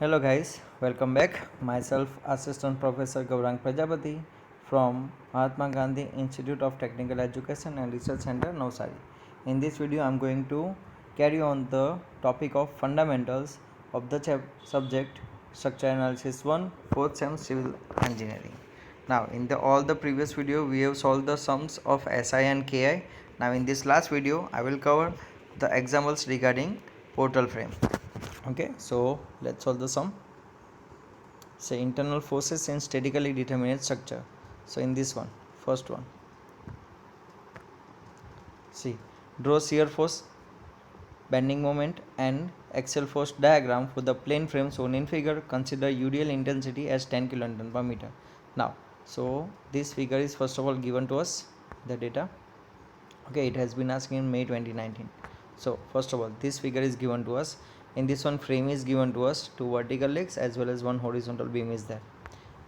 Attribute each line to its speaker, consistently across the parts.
Speaker 1: Hello guys, welcome back. Myself Assistant Professor Gaurang Prajapati from Mahatma Gandhi Institute of Technical Education and Research Center, Navsari. In this video, I am going to carry on the topic of fundamentals of the subject Structure Analysis 1, 4th Sem Civil Engineering. Now, in all the previous video, we have solved the sums of SI and KI. Now, in this last video, I will cover the examples regarding portal frame. Okay, so let's solve the sum. Say internal forces in statically determinate structure. So in this one, first one, see, draw shear force, bending moment and axial force diagram for the plane frame shown in figure. Consider UDL intensity as 10 kN per meter. Now, so this figure is first of all given to us, the data. Okay, it has been asked in May 2019. So first of all, this figure is given to us. In this one, frame is given to us, two vertical legs as well as one horizontal beam is there.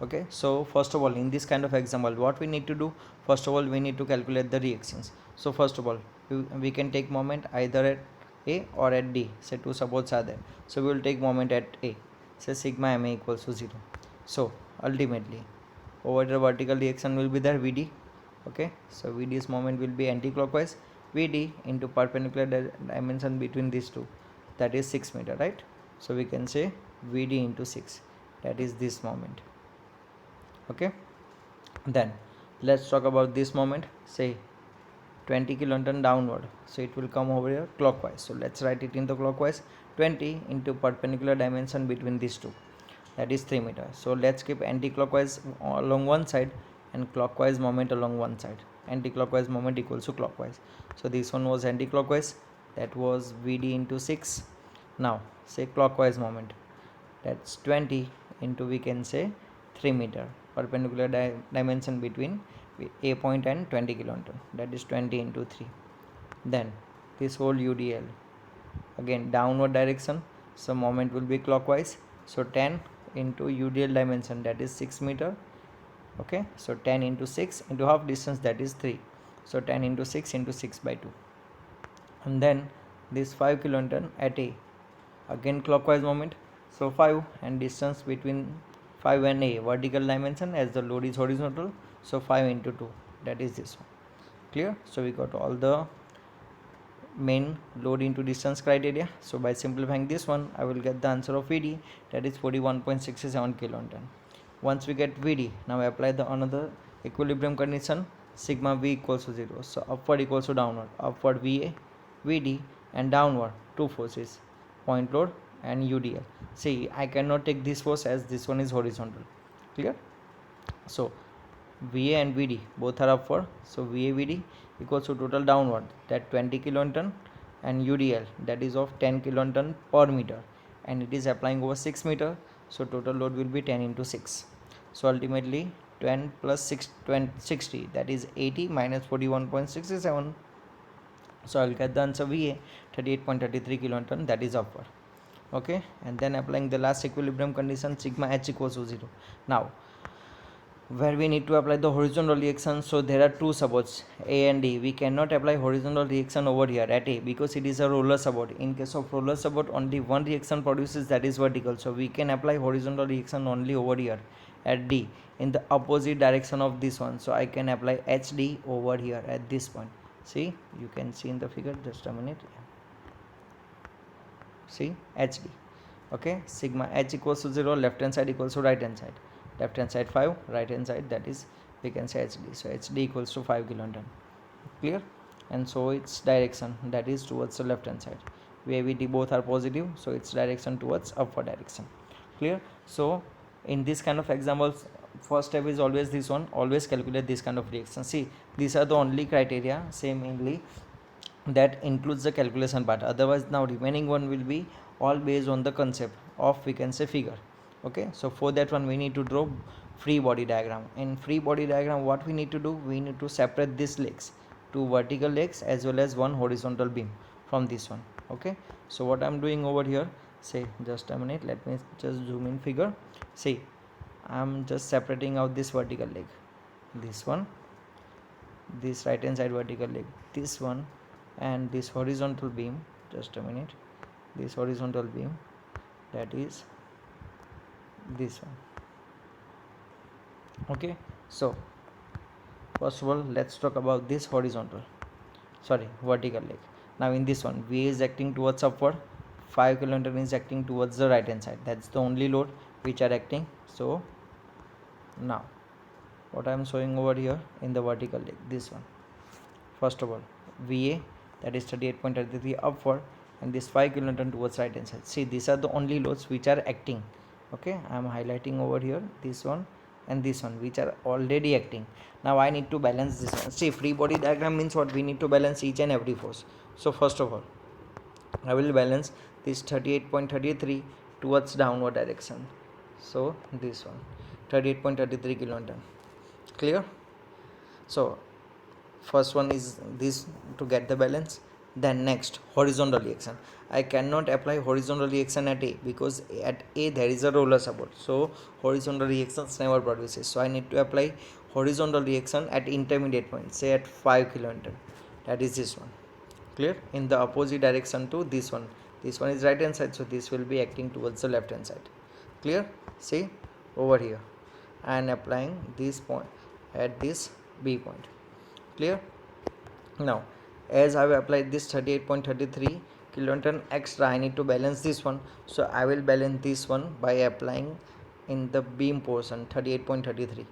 Speaker 1: Okay, so first of all, in this kind of example, what we need to do, first of all, we need to calculate the reactions. So first of all, we can take moment either at A or at D. Say two supports are there, so we will take moment at A. Say sigma ma equals to 0. So ultimately, over the vertical reaction will be there Vd. Okay, so Vd's moment will be anti-clockwise, Vd into perpendicular dimension between these two, that is 6 meter, right? So we can say Vd into 6, that is this moment. Okay, then let's talk about this moment. Say 20 kilonewton downward, so it will come over here clockwise. So let's write it in the clockwise. 20 into perpendicular dimension between these two, that is 3 meter. So let's keep anti-clockwise along one side and clockwise moment along one side. Anti-clockwise moment equals to clockwise. So this one was anti-clockwise, that was Vd into 6. Now say clockwise moment, that's 20 into, we can say, 3 meter. Perpendicular dimension between A point and 20 kilonewton, that is 20 into 3. Then this whole UDL, again downward direction, so moment will be clockwise. So 10 into UDL dimension, that is 6 meter. Okay, so 10 into 6 into half distance, that is 3. So 10 into 6 into 6 by 2. And then this 5 kilonewton at A, again clockwise moment. So 5 and distance between 5 and A, vertical dimension, as the load is horizontal, so 5 into 2, that is this one. Clear? So we got all the main load into distance criteria. So by simplifying this one, I will get the answer of Vd, that is 41.67 kilonewton. Once we get Vd, now apply the another equilibrium condition, sigma V equals to 0. So upward equals to downward, upward Va, Vd, and downward two forces, point load and UDL. See, I cannot take this force as this one is horizontal. Clear? So Va and Vd both are upward, so Va Vd equals to total downward, that 20 kilonewton, and UDL, that is of 10 kilonewton per meter, and it is applying over 6 meter, so total load will be 10 into 6. So ultimately 10 plus 6, 20, 60, that is 80 minus 41.67. So I'll get the answer Va 38.33 kilonewton, that is upward. Okay, and then applying the last equilibrium condition, sigma h equals to 0. Now where we need to apply the horizontal reaction, so there are two supports A and D. We cannot apply horizontal reaction over here at A because it is a roller support. In case of roller support, only one reaction produces, that is vertical, so we can apply horizontal reaction only over here at D in the opposite direction of this one. So I can apply HD over here at this point. See, you can see in the figure, just a minute. See, HD. Okay, sigma h equals to 0, left hand side equals to right hand side. Left hand side 5, right hand side, that is, we can say HD. So HD equals to 5 kilonewton. Clear? And so its direction, that is towards the left hand side. VAVD both are positive, so its direction towards upward direction. Clear? So in this kind of examples, first step is always this one, always calculate this kind of reaction. See, these are the only criteria, say mainly, that includes the calculation part. Otherwise now remaining one will be all based on the concept of, we can say, figure. Okay, so for that one we need to draw free body diagram. In free body diagram, what we need to do, we need to separate these legs, two vertical legs as well as one horizontal beam from this one. Okay, so what I'm doing over here, say, just a minute, let me just zoom in figure. See, I'm just separating out this vertical leg, this one, this right hand side vertical leg, this one, and this horizontal beam, just a minute, this horizontal beam, that is this one. Okay, so first of all let's talk about this vertical leg. Now in this one V is acting towards upward, 5 kN is acting towards the right hand side. That's the only load which are acting. So now what I am showing over here in the vertical leg, this one, first of all VA, that is 38.33 upward, and this 5 kN towards right hand side. See, these are the only loads which are acting. Okay, I am highlighting over here this one and this one which are already acting. Now I need to balance this one. See, free body diagram means what? We need to balance each and every force. So first of all I will balance this 38.33 towards downward direction. So this one 38.33 kilonewton. Clear? So first one is this to get the balance. Then next, horizontal reaction. I cannot apply horizontal reaction at A because at A there is a roller support, so horizontal reactions never produces. So I need to apply horizontal reaction at intermediate point, say at 5 kN. That is this one. Clear? In the opposite direction to this one. This one is right hand side, so this will be acting towards the left hand side. Clear? See over here, I am applying this point at this B point. Clear? Now as I have applied this 38.33 kilonewton extra, I need to balance this one. So I will balance this one by applying in the beam portion 38.33.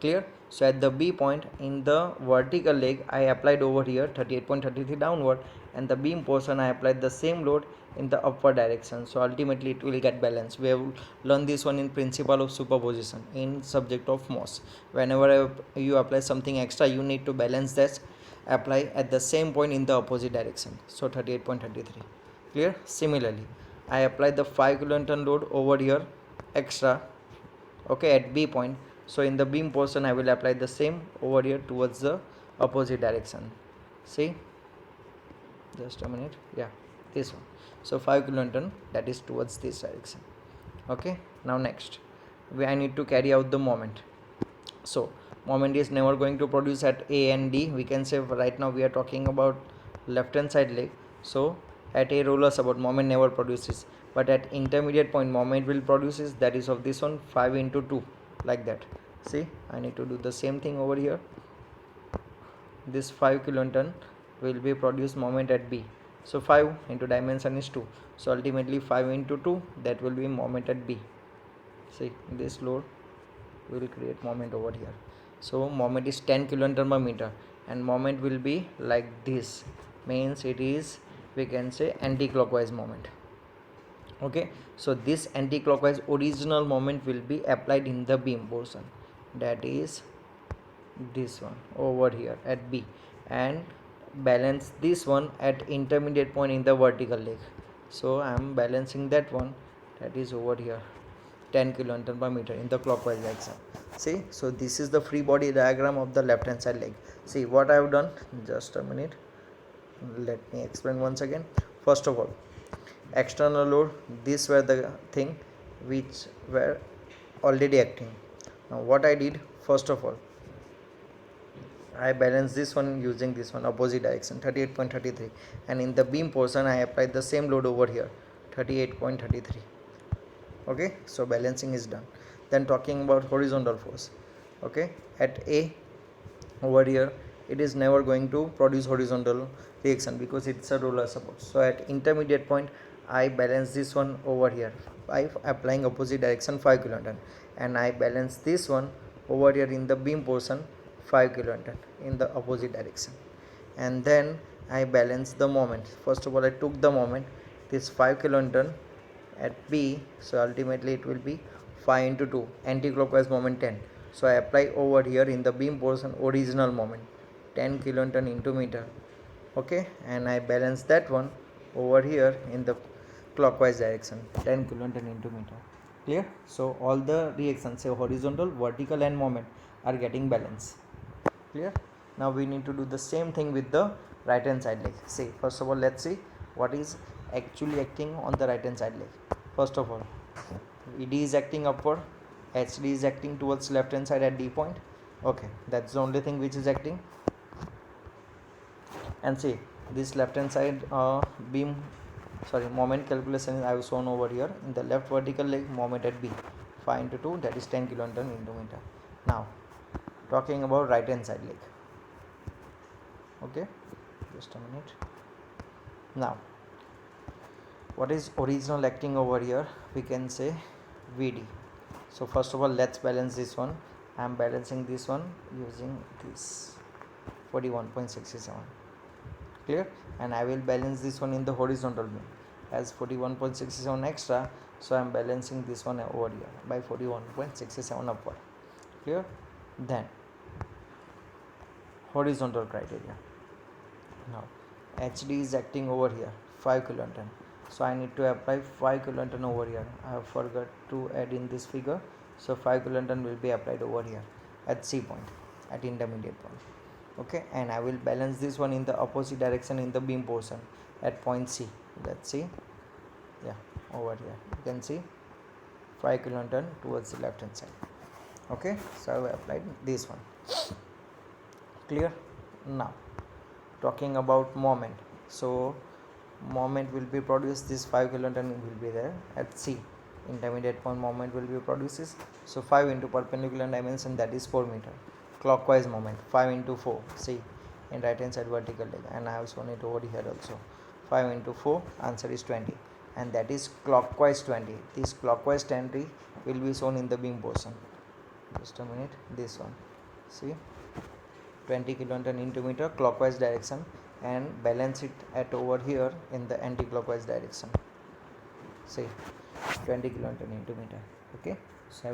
Speaker 1: Clear? So at the B point in the vertical leg I applied over here 38.33 downward, and the beam portion I applied the same load in the upward direction. So ultimately it will get balanced. We have learned this one in principle of superposition in subject of MOS. Whenever you apply something extra, you need to balance that, apply at the same point in the opposite direction. So 38.33. Clear? Similarly I applied the 5 kilonewton load over here extra, okay, at B point. So in the beam portion I will apply the same over here towards the opposite direction. See, just a minute, yeah, this one. So 5 kilonewton, that is towards this direction. Okay, now next I need to carry out the moment. So moment is never going to produce at A and D. We can say right now we are talking about left hand side leg. So at A roller support moment never produces, but at intermediate point moment will produces, that is of this one 5 into 2, like that. See, I need to do the same thing over here. This 5 kilonewton will be produced moment at B. So 5 into dimension is 2, so ultimately 5 into 2, that will be moment at B. See, this load will create moment over here. So moment is 10 kilonewton per meter, and moment will be like this, means it is, we can say, anti-clockwise moment. Okay, so this anti-clockwise original moment will be applied in the beam portion, that is this one over here at B, and balance this one at intermediate point in the vertical leg. So I am balancing that one, that is over here 10 kilonewton per meter in the clockwise direction. See, so this is the free body diagram of the left hand side leg. See what I have done, just a minute, let me explain once again. First of all, external load, these were the thing which were already acting. Now what I did, first of all I balanced this one using this one opposite direction 38.33, and in the beam portion I applied the same load over here 38.33. okay, so balancing is done. Then talking about horizontal force, okay, at A over here it is never going to produce horizontal reaction because it's a roller support. So at intermediate point I balance this one over here by applying opposite direction 5 kilonewton, and I balance this one over here in the beam portion 5 kilonewton in the opposite direction. And then I balance the moment. First of all I took the moment, this 5 kilonewton at B, so ultimately it will be 5 into 2, anti-clockwise moment 10. So I apply over here in the beam portion original moment 10 kilonewton into meter, okay, and I balance that one over here in the clockwise direction 10 kilonewton into meter. Clear? So all the reactions, say horizontal, vertical and moment, are getting balance. Clear? Now we need to do the same thing with the right hand side leg. See, first of all let's see what is actually acting on the right hand side leg. First of all, ED is acting upward, HD is acting towards left hand side at D point. Okay, that's the only thing which is acting. And see, this left hand side moment calculation I have shown over here in the left vertical leg moment at B 5 into 2, that is 10 kilonewton into meter. Now talking about right hand side leg. Okay, just a minute. Now what is original acting over here? We can say Vd. So first of all, let's balance this one. I am balancing this one using this 41.67. Clear? And I will balance this one in the horizontal beam as 41.67 extra, so I am balancing this one over here by 41.67 upward. Clear? Then horizontal criteria. Now HD is acting over here 5 kilonewton, so I need to apply 5 kilonewton over here. I have forgot to add in this figure, so 5 kilonewton will be applied over here at C point, at intermediate point. Okay, and I will balance this one in the opposite direction in the beam portion at point C. Let's see, yeah, over here you can see 5 kilonewton towards the left hand side. Okay, so I have applied this one. Clear? Now talking about moment, so moment will be produced, this 5 kilonewton will be there at C, intermediate point moment will be produces, so 5 into perpendicular dimension, that is 4 meter. Clockwise moment 5 into 4, see, in right hand side vertical leg, and I have shown it over here also. 5 into 4, answer is 20, and that is clockwise 20. This clockwise 20 will be shown in the beam portion. Just a minute, this one, see, 20 kilonewton into meter clockwise direction, and balance it at over here in the anti-clockwise direction. See, 20 kilonewton into meter. Okay, so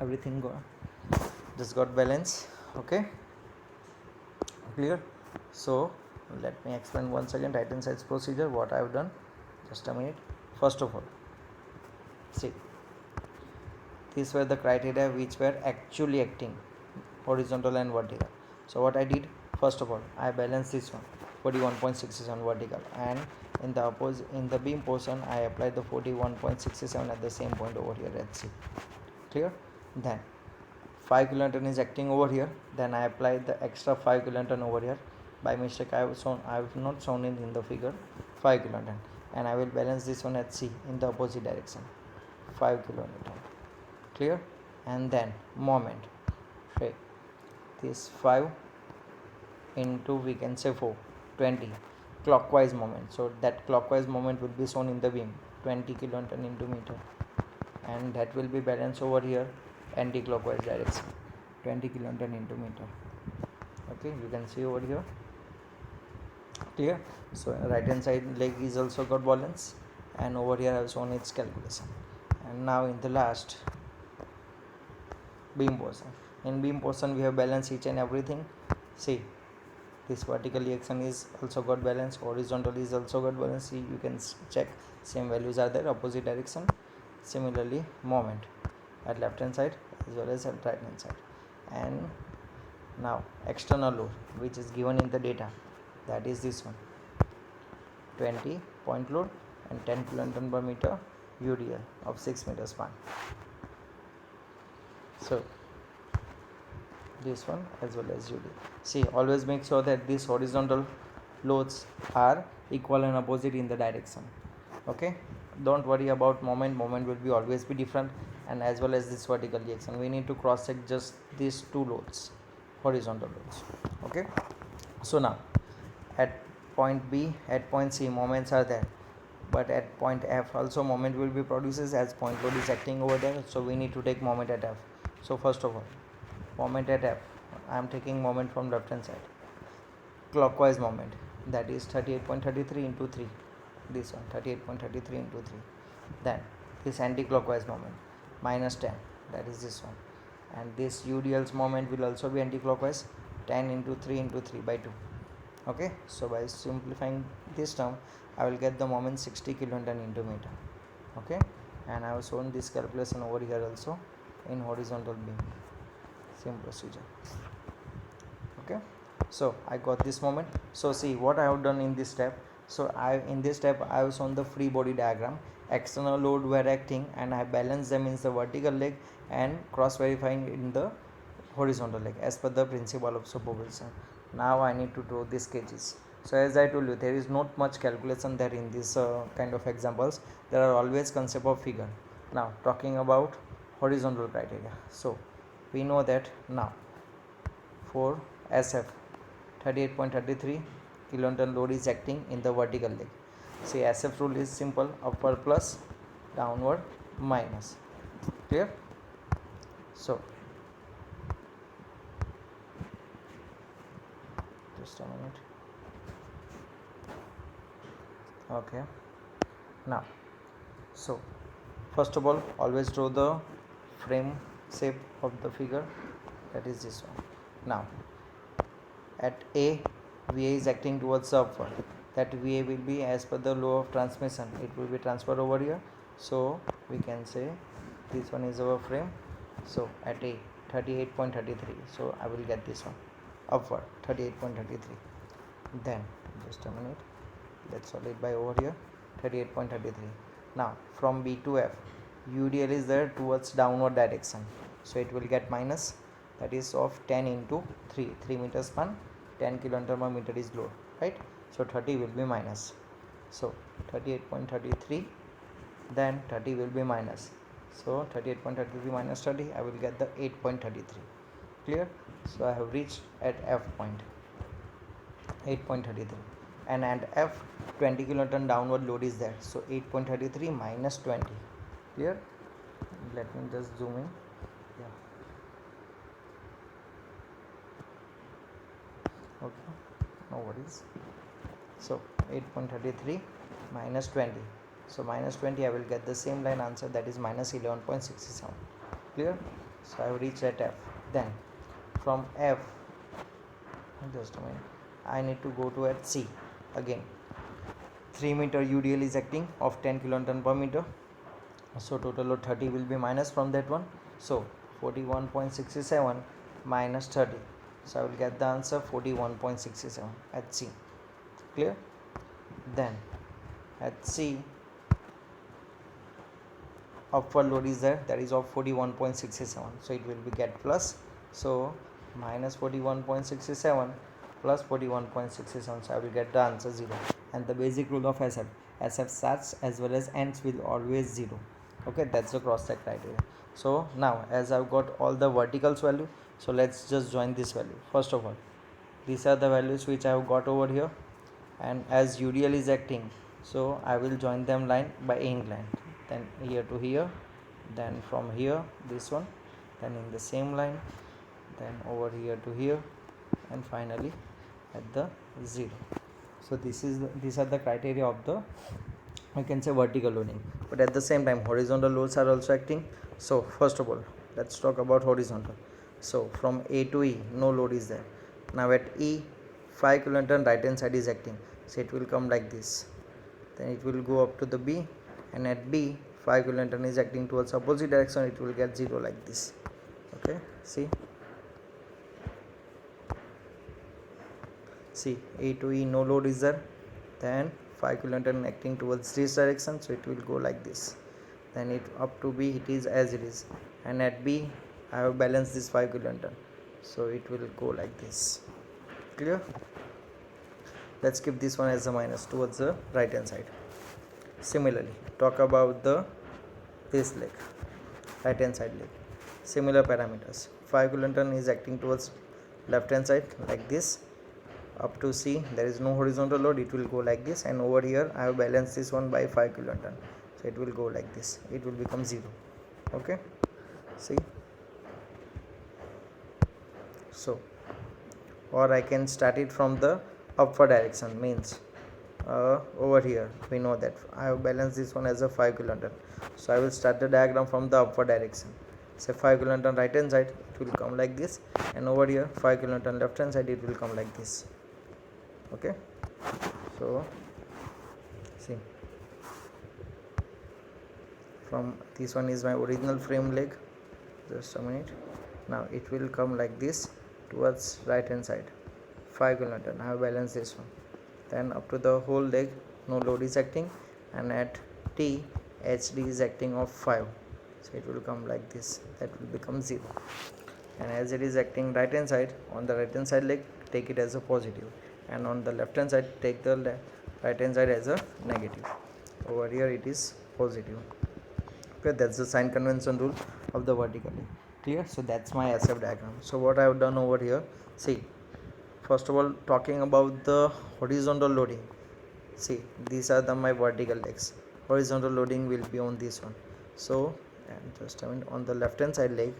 Speaker 1: everything just got balance. Okay, clear? So let me explain once again right hand side procedure what I have done. Just a minute. First of all, see, these were the criteria which were actually acting, horizontal and vertical. So what I did, first of all, I balanced this one 41.67 vertical, and in the opposite, in the beam portion, I applied the 41.67 at the same point over here at C. Clear? Then 5 kilonewton is acting over here, then I applied the extra 5 kilonewton over here. By mistake I have not shown it in the figure 5 kilonewton, and I will balance this one at C in the opposite direction 5 kilonewton. Clear? And then moment, okay, this 5 into, we can say 4, 20 clockwise moment, so that clockwise moment will be shown in the beam 20 kilonewton into meter, and that will be balanced over here anti-clockwise direction 20 kilonewton into meter. Okay, you can see over here. Clear? So right hand side leg is also got balance, and over here I have shown its calculation. And now in the last beam portion, in beam portion we have balanced each and everything. See, this vertical reaction is also got balance, horizontal is also got balance. See, you can check, same values are there, opposite direction. Similarly moment at left hand side as well as at right hand side. And now external load which is given in the data, that is this one, 20 point load and 10 kilonewton per meter UDL of 6 meter span. So this one as well as UD. See, always make sure that these horizontal loads are equal and opposite in the direction. Okay, don't worry about moment will be always be different, and as well as this vertical reaction, we need to cross check just these two loads, horizontal loads. Okay, so now at point B, at point C, moments are there, but at point F also moment will be produces, as point load is acting over there, so we need to take moment at F. So first of all, moment at F, I am taking moment from left hand side, clockwise moment, that is 38.33 into 3, this one 38.33 into 3. Then this anti-clockwise moment minus 10, that is this one, and this UDL's moment will also be anti-clockwise, 10 into 3 into 3 by 2. Okay, so by simplifying this term I will get the moment 60 kilonewton into meter. Okay, and I have shown this calculation over here also in horizontal beam, same procedure. Okay, so I got this moment. So see what I have done in this step. So in this step I have shown the free body diagram, external load were acting, and I balance them in the vertical leg and cross verifying in the horizontal leg as per the principle of superposition. Now I need to draw these sketches. So as I told you, there is not much calculation there in this kind of examples. There are always concept of figure. Now talking about horizontal criteria. So we know that now for SF 38.33 kilonewton load is acting in the vertical leg. See, SF rule is simple: upward plus, downward minus. Clear? So just a minute. Okay, now so first of all, always draw the frame shape of the figure, that is this one. Now at A, VA is acting towards the upward. That VA will be as per the law of transmission, it will be transferred over here. So we can say this one is our frame. So at A 38.33, so I will get this one upward 38.33. Then just a minute, let's solve it by over here 38.33. Now from B to F, UDL is there towards downward direction, so it will get minus, that is of 10 into 3 meters span, 10 kilonewton per meter is load, right? So 30 will be minus, so 38.33, then 30 will be minus, so 38.33 minus 30, I will get the 8.33. Clear? So I have reached at F point 8.33, and at F 20 kilonewton downward load is there, so 8.33 minus 20. Clear? Let me just zoom in. Yeah, okay, no worries. So 8.33 minus 20, so minus 20, I will get the same line answer, that is minus 11.67. Clear? So I have reached at F. Then from F, just a minute, I need to go to at C. Again 3 meter UDL is acting of 10 kilonewton per meter, so total load 30 will be minus from that one, so 41.67 minus 30, so I will get the answer 41.67 at C. Clear? Then at C, upward load is there, that is of 41.67, so it will be get plus, so minus 41.67 plus 41.67, so I will get the answer 0. And the basic rule of SF starts as well as ends will always 0. Okay, that's the cross check criteria. So now as I've got all the verticals value, so let's just join this value. First of all, these are the values which I have got over here, and as UDL is acting, so I will join them line by incline, then here to here, then from here this one, then in the same line, then over here to here, and finally at the 0. So these are the criteria of the, I can say, vertical loading. But at the same time horizontal loads are also acting. So first of all, let's talk about horizontal. So from A to E, no load is there. Now at E, 5 kilonewton right hand side is acting, so it will come like this, then it will go up to the B, and at B 5 kilonewton is acting towards opposite direction, it will get 0 like this. Okay, see A to E no load is there, then 5 kilonewton acting towards this direction, so it will go like this. Then it up to B, it is as it is, and at B I have balanced this 5 kilonewton, so it will go like this. Clear? Let's keep this one as a minus towards the right hand side. Similarly, talk about this leg, right hand side leg. Similar parameters. 5 kilonewton is acting towards left hand side like this. Up to C, there is no horizontal load, it will go like this, and over here I have balanced this one by 5 kilonewton, so it will go like this, it will become 0. Okay, see. So, or I can start it from the upward direction, means over here we know that I have balanced this one as a 5 kilonewton, so I will start the diagram from the upward direction. Say 5 kilonewton right hand side, it will come like this, and over here 5 kilonewton left hand side, it will come like this. Okay, so see, from this one is my original frame leg, just a minute. Now it will come like this towards right hand side, 5 kilonewton, I have balanced this one, then up to the whole leg no load is acting, and at T HD is acting of 5, so it will come like this, that will become 0. And as it is acting right hand side, on the right hand side leg take it as a positive, and on the left hand side take the right hand side as a negative. Over here it is positive. Okay, that's the sign convention rule of the vertical leg. Clear? So that's my SF diagram. So what I have done over here, see, first of all, talking about the horizontal loading. See, these are my vertical legs. Horizontal loading will be on this one. So, and just a minute, on the left hand side leg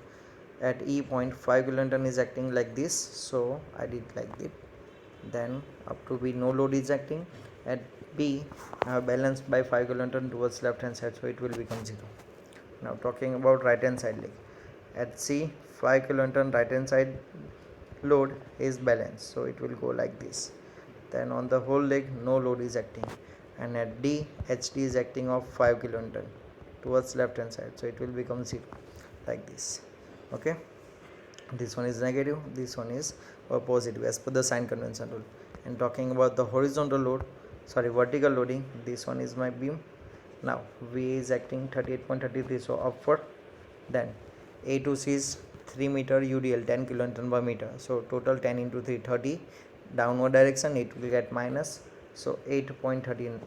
Speaker 1: at E point 5 kilonewton is acting like this. So I did like this. Then up to B no load is acting. At B I have balanced by 5 kilonewton towards left hand side, so it will become 0. Now talking about right hand side leg. At C 5 kilonewton right hand side load is balanced, so it will go like this. Then on the whole leg no load is acting, and at D HT is acting of 5 kilonewton towards left hand side, so it will become 0 like this. Okay, this one is negative, this one is positive as per the sign convention rule. And talking about the horizontal load, sorry, vertical loading, this one is my beam. Now V is acting 38.33, so upward. Then A to C is 3 meter UDL 10 kilonewton per meter, so total 10 into 3 30. Downward direction it will get minus, so 8.33,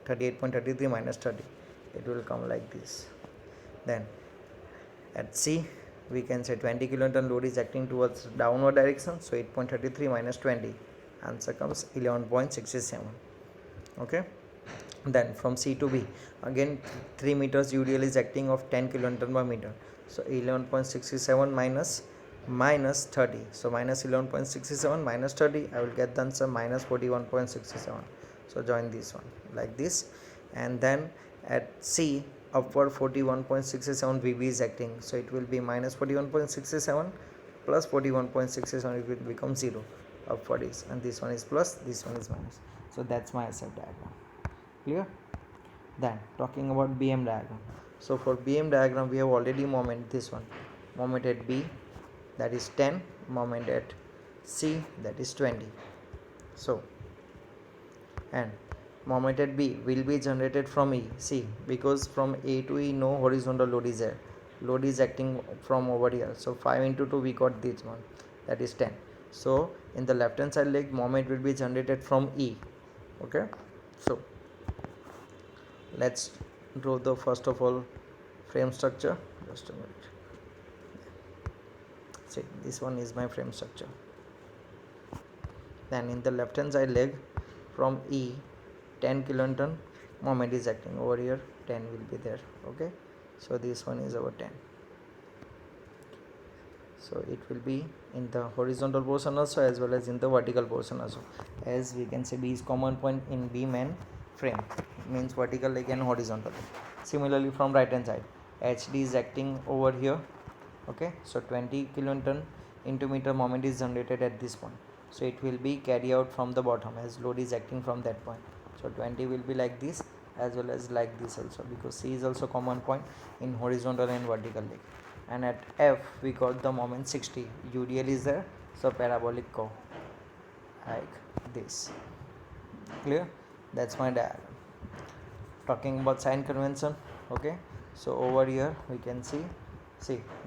Speaker 1: 38.33 minus 30, it will come like this. Then at C we can say 20 kilonewton load is acting towards downward direction, so 8.33 minus 20, answer comes 11.67. okay, then from C to B again 3 meters UDL is acting of 10 kilonewton per meter, so 11.67 minus 30, so minus 11.67 minus 30, I will get the answer minus 41.67. so join this one like this. And then at C upward 41.67 VB is acting, so it will be minus 41.67 plus 41.67, it will become 0. Upward is, and this one is plus, this one is minus. So that's my SF diagram. Clear? Then talking about BM diagram. So for BM diagram we have already moment this one, moment at B that is 10, moment at C that is 20. So and moment at B will be generated from E. See, because from A to E no horizontal load is there, load is acting from over here, so 5 into 2 we got this one, that is 10. So in the left hand side leg moment will be generated from E. Okay, so let's draw the first of all frame structure. Just a minute. See, this one is my frame structure. Then in the left hand side leg from E 10 kilonewton moment is acting over here, 10 will be there. Okay, so this one is our 10, so it will be in the horizontal portion also as well as in the vertical portion also, as we can say B is common point in beam and frame, means vertical leg and horizontal. Similarly from right hand side HD is acting over here. Okay, so 20 kilonewton into meter moment is generated at this point, so it will be carried out from the bottom as load is acting from that point. So 20 will be like this as well as like this also, because C is also common point in horizontal and vertical leg. And at F we got the moment 60, UDL is there, so parabolic curve like this. Clear? That's my diagram. Talking about sign convention. Okay, so over here we can see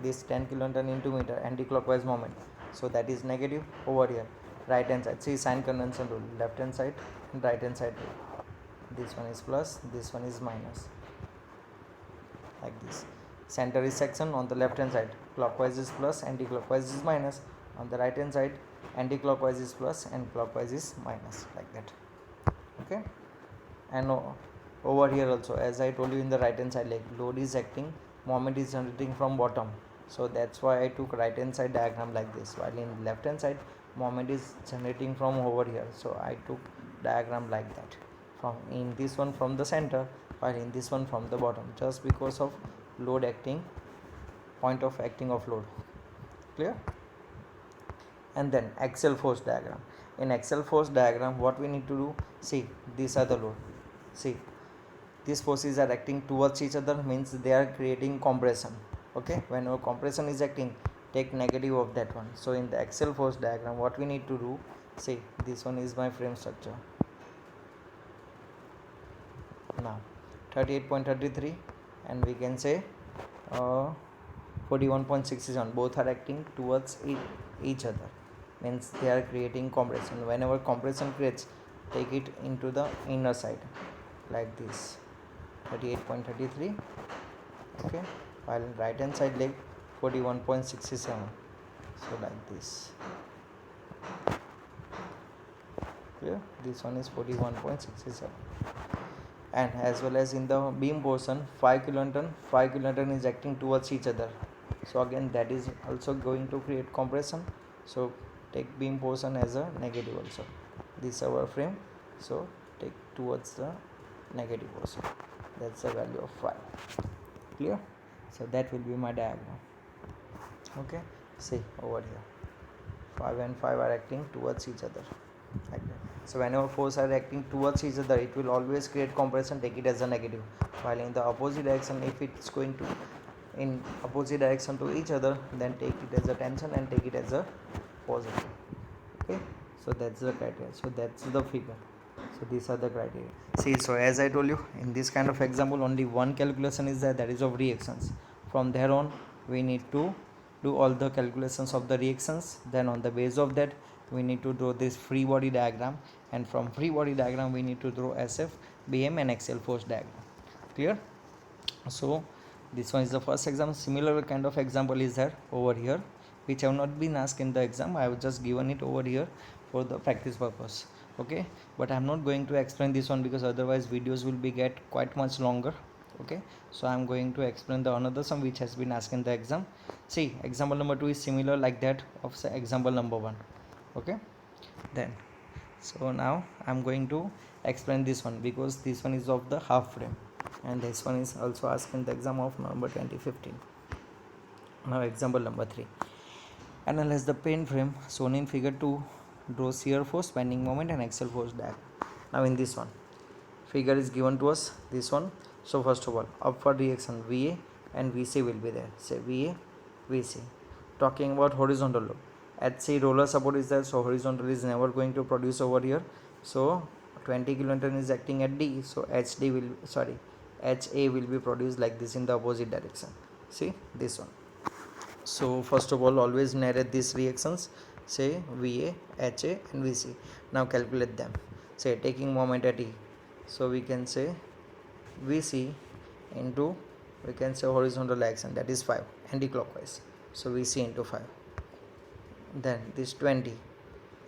Speaker 1: this 10 kilonewton into meter anti-clockwise moment, so that is negative. Over here right hand side, see sign convention rule, left hand side and right hand side rule, this one is plus, this one is minus, like this. Center is section, on the left hand side clockwise is plus, anti-clockwise is minus, on the right hand side anti-clockwise is plus and clockwise is minus, like that. Okay, and over here also as I told you in the right hand side leg load is acting, moment is generating from bottom, so that's why I took right hand side diagram like this, while in left hand side moment is generating from over here, so I took diagram like that, from in this one from the center, while in this one from the bottom, just because of load acting, point of acting of load. Clear? And then axial force diagram. In axial force diagram what we need to do, see these are the load, see these forces are acting towards each other, means they are creating compression. Okay, whenever compression is acting, take negative of that one. So in the axial force diagram what we need to do, see this one is my frame structure. Now 38.33 and we can say 41.67, both are acting towards each other, means they are creating compression. Whenever compression creates, take it into the inner side like this, 38.33 Okay, while in right hand side leg 41.67. So like this. Clear? This one is 41.67. And as well as in the beam portion 5 kilonewton is acting towards each other. So again that is also going to create compression. So take beam portion as a negative also. This is our frame. So take towards the negative portion. That's the value of 5. Clear? So that will be my diagram. Okay, see over here 5 and 5 are acting towards each other like that. So whenever force are acting towards each other, it will always create compression, take it as a negative. While in the opposite direction, if it's going to in opposite direction to each other, then take it as a tension and take it as a positive. Okay, so that's the criteria. So that's the figure. So these are the criteria. See, so as I told you, in this kind of example only one calculation is there, that is of reactions. From there on we need to do all the calculations of the reactions. Then on the base of that we need to draw this free body diagram, and from free body diagram we need to draw SF, BM and axial force diagram. Clear? So this one is the first exam. Similar kind of example is there over here, which have not been asked in the exam. I have just given it over here for the practice purpose. Okay, but I am not going to explain this one because otherwise videos will be get quite much longer. Okay, so I am going to explain the another sum which has been asked in the exam. See, example number 2 is similar like that of example number 1. Okay, then so now I'm going to explain this one because this one is of the half frame, and this one is also asked in the exam of November 2015. Now example number 3, analyze the plane frame shown in figure 2, draw shear force, bending moment and axial force diagram. Now in this one figure is given to us, this one. So first of all, upward reaction VA and VC will be there. Say VA, VC. Talking about horizontal load, HC roller support is there, so horizontal is never going to produce over here. So 20 kilonewton is acting at D, so HA will be produced like this in the opposite direction. See this one. So first of all, always narrate these reactions. Say VA, HA and VC. Now calculate them. Say taking moment at E, so we can say VC into, we can say horizontal action, that is 5 anti-clockwise, so VC into 5. Then this 20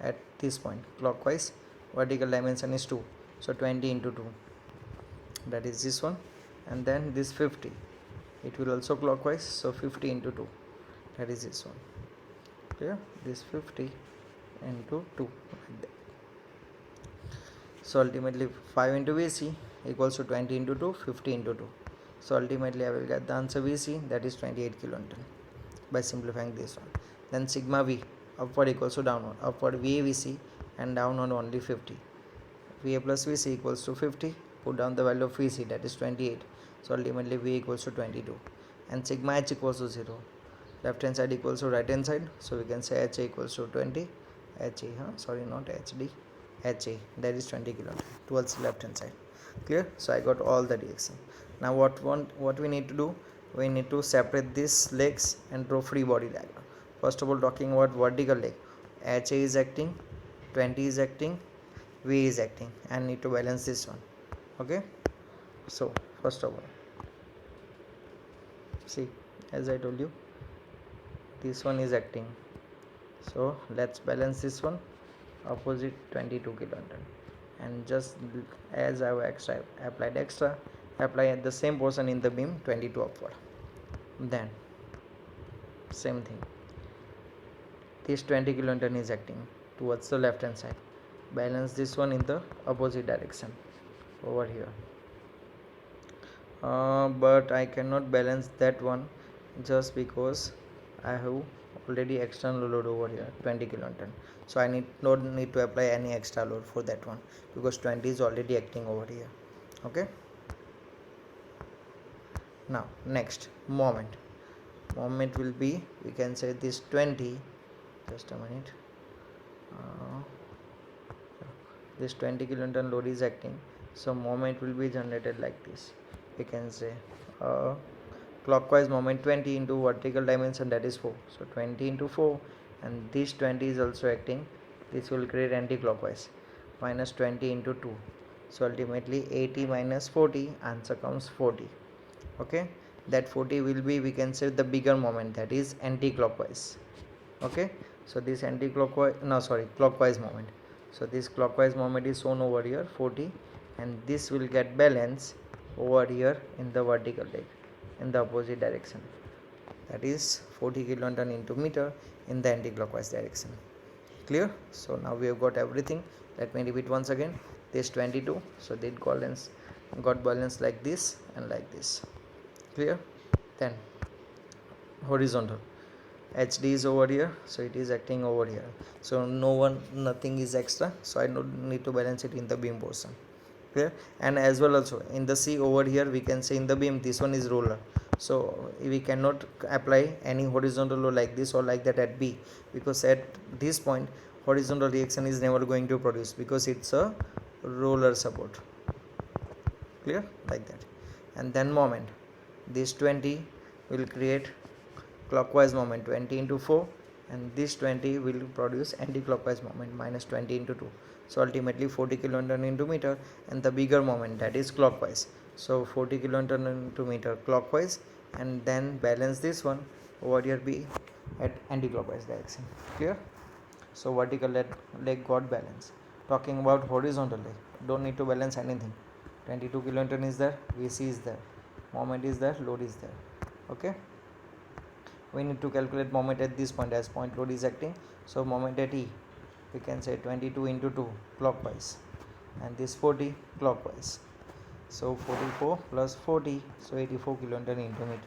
Speaker 1: at this point clockwise, vertical dimension is 2, so 20 into 2, that is this one. And then this 50, it will also clockwise, so 50 into 2, that is this one. Clear? This 50 into 2 like that. So ultimately 5 into VC equals to 20 into 2, 50 into 2. So ultimately I will get the answer VC, that is 28 kilonewton by simplifying this one. Then sigma V, upward equals to downward, upward VA VC and downward only 50. VA plus VC equals to 50, put down the value of VC, that is 28. So ultimately VA equals to 22. And sigma H equals to 0. Left hand side equals to right hand side, so we can say HA equals to 20. Not HD, HA, that is 20 kilonewton towards left hand side. Clear? So I got all the reaction. Now what we need to do, we need to separate these legs and draw free body diagram. First of all, talking about vertical leg, HA is acting, 20 is acting, V is acting, and need to balance this one. Okay, so first of all, see, as I told you, this one is acting, so let's balance this one, opposite 22 kilonewton, and just as I have applied extra, apply at the same portion in the beam 22 upward. Then same thing, this 20 kilonewton is acting towards the left hand side, balance this one in the opposite direction over here. But I cannot balance that one just because I have already external load over here 20 kilonewton, so I don't need to apply any extra load for that one because 20 is already acting over here. Okay, now next moment will be, we can say this 20, just a minute, this 20 kilonewton load is acting, so moment will be generated like this. We can say clockwise moment 20 into vertical dimension, that is 4, so 20 into 4, and this 20 is also acting, this will create anti-clockwise, minus 20 into 2, so ultimately 80 minus 40, answer comes 40. Okay, that 40 will be, we can say, the bigger moment, that is anti-clockwise. Okay, so this anti-clockwise, no sorry, clockwise moment. So this clockwise moment is shown over here 40, and this will get balance over here in the vertical leg in the opposite direction, that is 40 kilonewton into meter in the anti-clockwise direction. Clear? So now we have got everything. Let me repeat once again. This 22, so they got balance like this and like this. Clear? Then horizontal, HD is over here, so it is acting over here, so nothing is extra, so I don't need to balance it in the beam portion. Clear? And as well also in the C over here, we can say in the beam this one is roller, so we cannot apply any horizontal load like this or like that at B, because at this point horizontal reaction is never going to produce because it's a roller support. Clear? Like that. And then moment, this 20 will create clockwise moment 20 into 4, and this 20 will produce anti-clockwise moment minus 20 into 2, so ultimately 40 kilonewton into meter, and the bigger moment, that is clockwise, so 40 kilonewton into meter clockwise, and then balance this one over here be at anti-clockwise direction. Clear? So vertical leg got balance. Talking about horizontal leg, don't need to balance anything. 22 kilonewton is there, VC is there, moment is there, load is there. Okay, we need to calculate moment at this point as point load is acting, so moment at E, we can say 22 into 2 clockwise, and this 40 clockwise, so 44 plus 40, so 84 kilonewton into meter.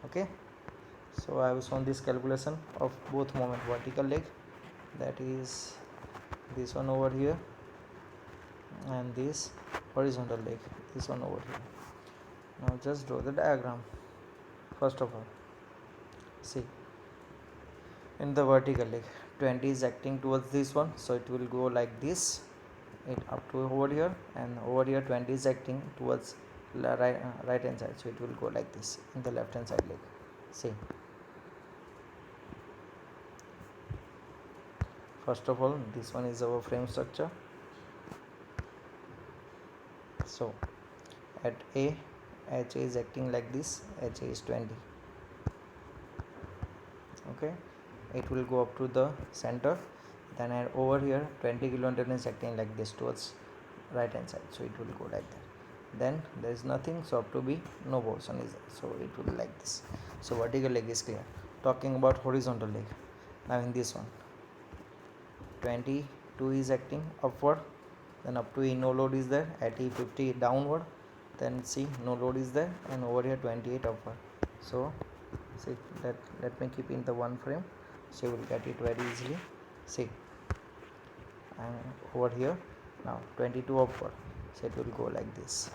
Speaker 1: Okay, so I have shown this calculation of both moment vertical leg, that is this one over here, and this horizontal leg, this one over here. Now just draw the diagram. First of all, see, in the vertical leg 20 is acting towards this one, so it will go like this, it up to over here, and over here 20 is acting towards right hand side, so it will go like this in the left hand side leg. See, first of all, this one is our frame structure. So at A, HA is acting like this, HA is 20. Okay, it will go up to the center, then over here 20 kilonewton is acting like this towards right hand side, so it will go like that. Then there is nothing, so up to B no portion is there, so it will be like this. So vertical leg is clear. Talking about horizontal leg, now in this one 22 is acting upward, then up to E no load is there, at E 50 downward, then C no load is there, and over here 28 upward. So see, let me keep in the one frame, so you will get it very easily. See, and over here now 22 upward, so it will go like this.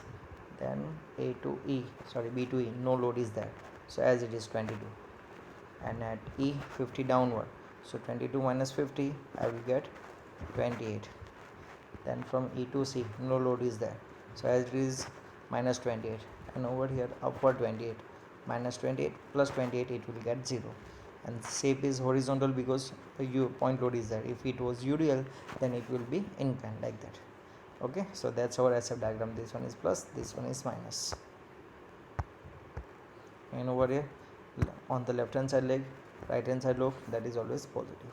Speaker 1: Then A to E, sorry, B to E no load is there, so as it is 22, and at E 50 downward, so 22 minus 50 I will get 28. Then from E to C no load is there, so as it is minus 28, and over here upward 28 minus 28 plus 28, it will get 0, and shape is horizontal because point load is there. If it was UDL, then it will be inclined like that. Okay, so that's our SF diagram. This one is plus, this one is minus, and over here on the left hand side leg, right hand side lobe, that is always positive.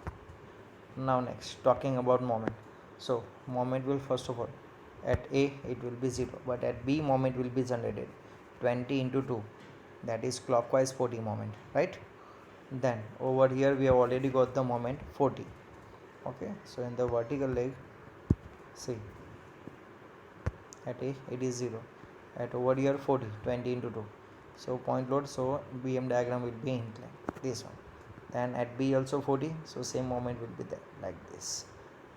Speaker 1: Now next, talking about moment. So moment will, first of all, at A it will be 0, but at B moment will be generated 20 into 2, that is clockwise 40 moment, right? Then over here we have already got the moment 40. Okay, so in the vertical leg, see, at A it is 0, at over here 40, 20 into 2, so point load, so BM diagram will be inclined, this one. Then at B also 40, so same moment will be there like this,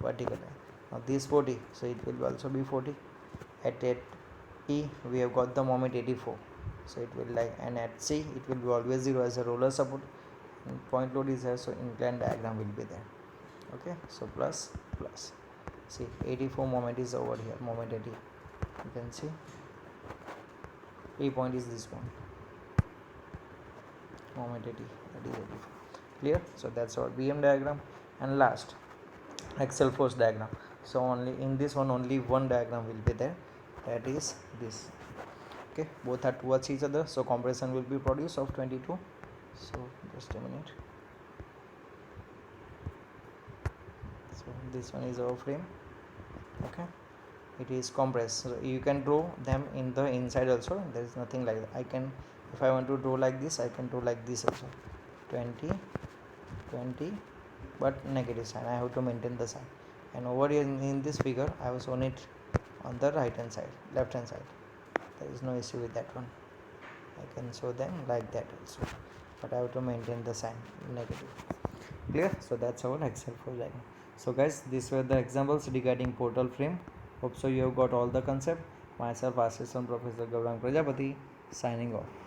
Speaker 1: vertical line. Now this 40, so it will also be 40. At E we have got the moment 84, so it will like, and at C it will be always 0 as a roller support, and point load is there, so inclined diagram will be there. Okay, so plus plus, see, 84 moment is over here, moment at E, you can see E point is this one, moment at E, that is 84. Clear? So that's our BM diagram. And last, axial force diagram. So only in this one only one diagram will be there, that is this. Okay, both are towards each other, so compression will be produced of 22. So just a minute. So this one is our frame. Okay, it is compressed, so you can draw them in the inside also. There is nothing like that. I can, if I want to draw like this, I can draw like this also. 20 20, but negative sign, I have to maintain the sign. And over here in this figure I have shown it on the right hand side, left hand side. There is no issue with that one. I can show them like that also, but I have to maintain the sign negative. Clear? So that's our Excel for diagram. So guys, these were the examples regarding portal frame. Hope so you have got all the concept. Myself, Assistant Professor Gaurang Prajapati, signing off.